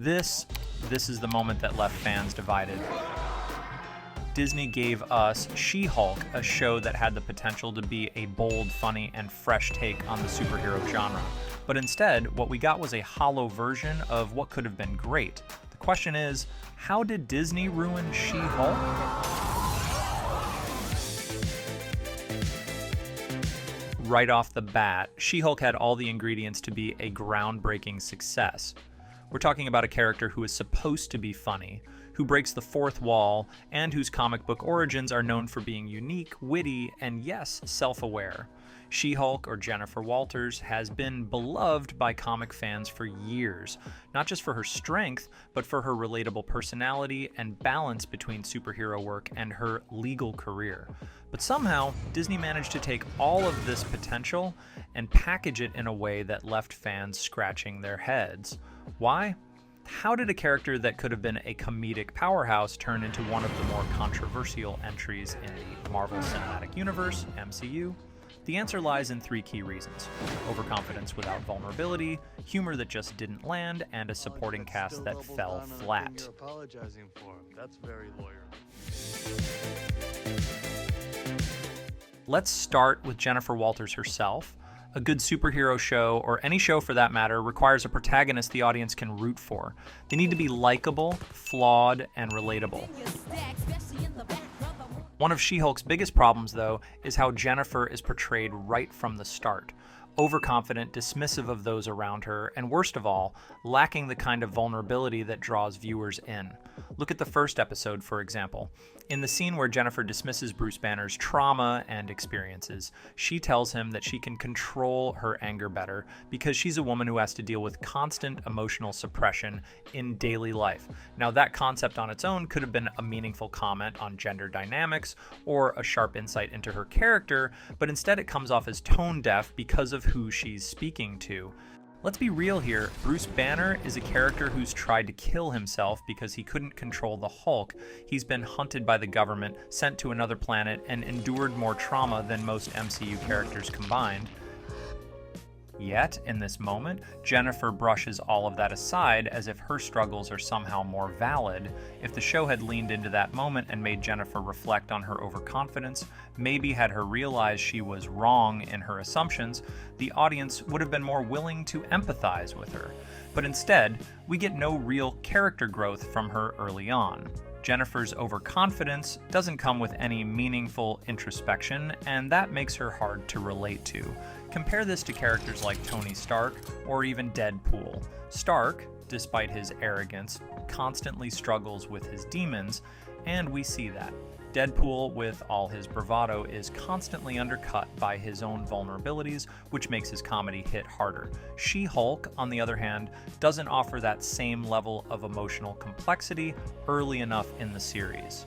This is the moment that left fans divided. Disney gave us She-Hulk, a show that had the potential to be a bold, funny, and fresh take on the superhero genre. But instead, what we got was a hollow version of what could have been great. The question is, how did Disney ruin She-Hulk? Right off the bat, She-Hulk had all the ingredients to be a groundbreaking success. We're talking about a character who is supposed to be funny, who breaks the fourth wall, and whose comic book origins are known for being unique, witty, and yes, self-aware. She-Hulk, or Jennifer Walters, has been beloved by comic fans for years, not just for her strength, but for her relatable personality and balance between superhero work and her legal career. But somehow, Disney managed to take all of this potential and package it in a way that left fans scratching their heads. Why? How did a character that could have been a comedic powerhouse turn into one of the more controversial entries in the Marvel Cinematic Universe, MCU? The answer lies in three key reasons: overconfidence without vulnerability, humor that just didn't land, and a supporting cast that fell flat. Let's start with Jennifer Walters herself. A good superhero show, or any show for that matter, requires a protagonist the audience can root for. They need to be likable, flawed, and relatable. One of She-Hulk's biggest problems, though, is how Jennifer is portrayed right from the start. Overconfident, dismissive of those around her, and worst of all, lacking the kind of vulnerability that draws viewers in. Look at the first episode, for example. In the scene where Jennifer dismisses Bruce Banner's trauma and experiences, she tells him that she can control her anger better because she's a woman who has to deal with constant emotional suppression in daily life. Now, that concept on its own could have been a meaningful comment on gender dynamics or a sharp insight into her character, but instead it comes off as tone deaf because of who she's speaking to. Let's be real here, Bruce Banner is a character who's tried to kill himself because he couldn't control the Hulk. He's been hunted by the government, sent to another planet, and endured more trauma than most MCU characters combined. Yet, in this moment, Jennifer brushes all of that aside as if her struggles are somehow more valid. If the show had leaned into that moment and made Jennifer reflect on her overconfidence, maybe had her realize she was wrong in her assumptions, the audience would have been more willing to empathize with her. But instead, we get no real character growth from her early on. Jennifer's overconfidence doesn't come with any meaningful introspection, and that makes her hard to relate to. Compare this to characters like Tony Stark or even Deadpool. Stark, despite his arrogance, constantly struggles with his demons, and we see that. Deadpool, with all his bravado, is constantly undercut by his own vulnerabilities, which makes his comedy hit harder. She-Hulk, on the other hand, doesn't offer that same level of emotional complexity early enough in the series.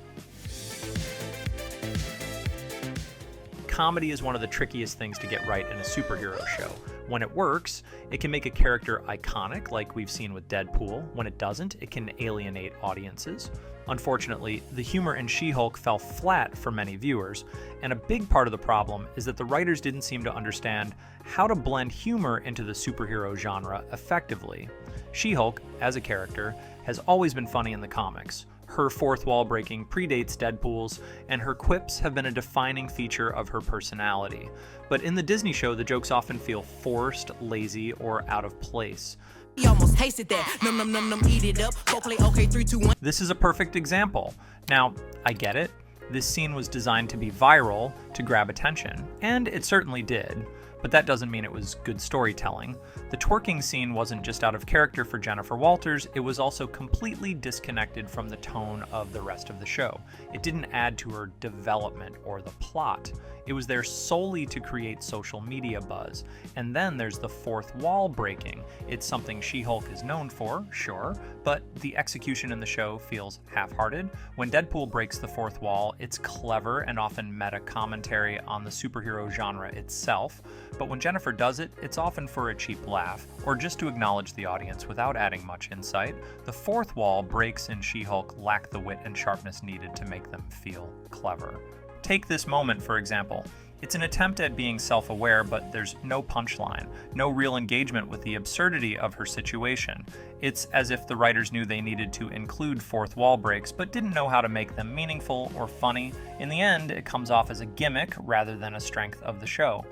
Comedy is one of the trickiest things to get right in a superhero show. When it works, it can make a character iconic, like we've seen with Deadpool. When it doesn't, it can alienate audiences. Unfortunately, the humor in She-Hulk fell flat for many viewers, and a big part of the problem is that the writers didn't seem to understand how to blend humor into the superhero genre effectively. She-Hulk, as a character, has always been funny in the comics. Her fourth wall breaking predates Deadpool's, and her quips have been a defining feature of her personality. But in the Disney show, the jokes often feel forced, lazy, or out of place. He almost tasted that. Num num num num, eat it up. Go play okay, 3, 2, 1. This is a perfect example. Now, I get it. This scene was designed to be viral, to grab attention, and it certainly did. But that doesn't mean it was good storytelling. The twerking scene wasn't just out of character for Jennifer Walters, it was also completely disconnected from the tone of the rest of the show. It didn't add to her development or the plot. It was there solely to create social media buzz. And then there's the fourth wall breaking. It's something She-Hulk is known for, sure, but the execution in the show feels half-hearted. When Deadpool breaks the fourth wall, it's clever and often meta commentary on the superhero genre itself. But when Jennifer does it, it's often for a cheap laugh, or just to acknowledge the audience without adding much insight. The fourth wall breaks in She-Hulk lack the wit and sharpness needed to make them feel clever. Take this moment, for example. It's an attempt at being self-aware, but there's no punchline, no real engagement with the absurdity of her situation. It's as if the writers knew they needed to include fourth wall breaks, but didn't know how to make them meaningful or funny. In the end, it comes off as a gimmick rather than a strength of the show.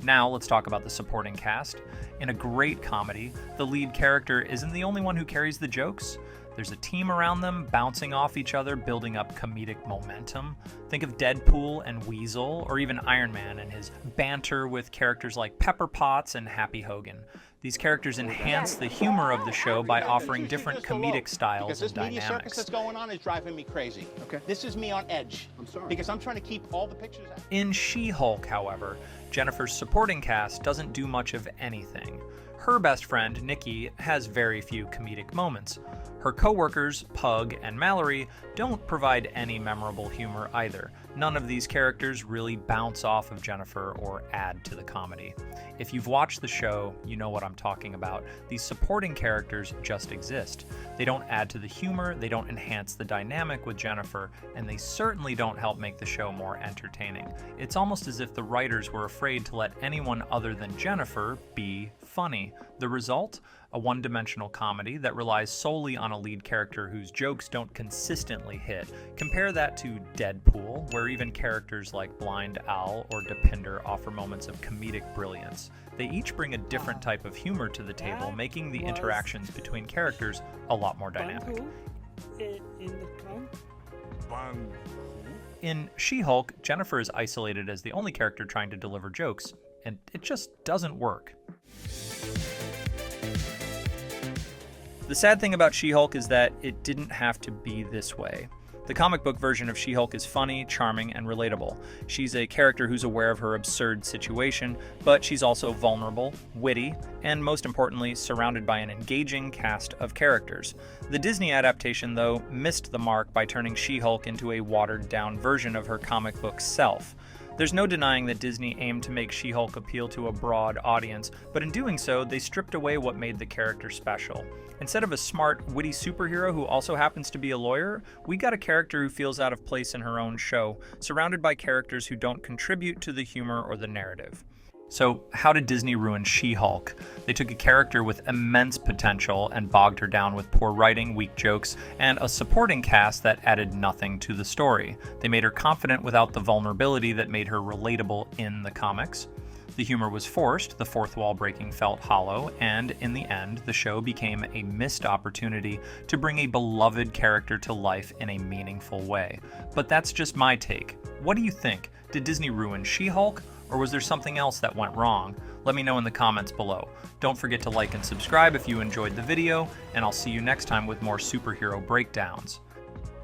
Now let's talk about the supporting cast. In a great comedy, the lead character isn't the only one who carries the jokes. There's a team around them, bouncing off each other, building up comedic momentum. Think of Deadpool and Weasel, or even Iron Man and his banter with characters like Pepper Potts and Happy Hogan. These characters enhance the humor of the show by offering different comedic styles and dynamics. This media circus that's going on is driving me crazy. Okay. This is me on edge. I'm sorry. Because I'm trying to keep all the pictures out. In She-Hulk, however, Jennifer's supporting cast doesn't do much of anything. Her best friend, Nikki, has very few comedic moments. Her co-workers, Pug and Mallory, don't provide any memorable humor either. None of these characters really bounce off of Jennifer or add to the comedy. If you've watched the show, you know what I'm talking about. These supporting characters just exist. They don't add to the humor, they don't enhance the dynamic with Jennifer, and they certainly don't help make the show more entertaining. It's almost as if the writers were afraid to let anyone other than Jennifer be funny. The result? A one-dimensional comedy that relies solely on a lead character whose jokes don't consistently hit. Compare that to Deadpool, where even characters like Blind Owl or Dopinder offer moments of comedic brilliance. They each bring a different type of humor to the table, making the interactions between characters a lot more dynamic. In She-Hulk, Jennifer is isolated as the only character trying to deliver jokes, and it just doesn't work. The sad thing about She-Hulk is that it didn't have to be this way. The comic book version of She-Hulk is funny, charming, and relatable. She's a character who's aware of her absurd situation, but she's also vulnerable, witty, and most importantly, surrounded by an engaging cast of characters. The Disney adaptation, though, missed the mark by turning She-Hulk into a watered-down version of her comic book self. There's no denying that Disney aimed to make She-Hulk appeal to a broad audience, but in doing so, they stripped away what made the character special. Instead of a smart, witty superhero who also happens to be a lawyer, we got a character who feels out of place in her own show, surrounded by characters who don't contribute to the humor or the narrative. So, how did Disney ruin She-Hulk? They took a character with immense potential and bogged her down with poor writing, weak jokes, and a supporting cast that added nothing to the story. They made her confident without the vulnerability that made her relatable in the comics. The humor was forced, the fourth wall breaking felt hollow, and in the end, the show became a missed opportunity to bring a beloved character to life in a meaningful way. But that's just my take. What do you think? Did Disney ruin She-Hulk? Or was there something else that went wrong? Let me know in the comments below. Don't forget to like and subscribe if you enjoyed the video, and I'll see you next time with more superhero breakdowns.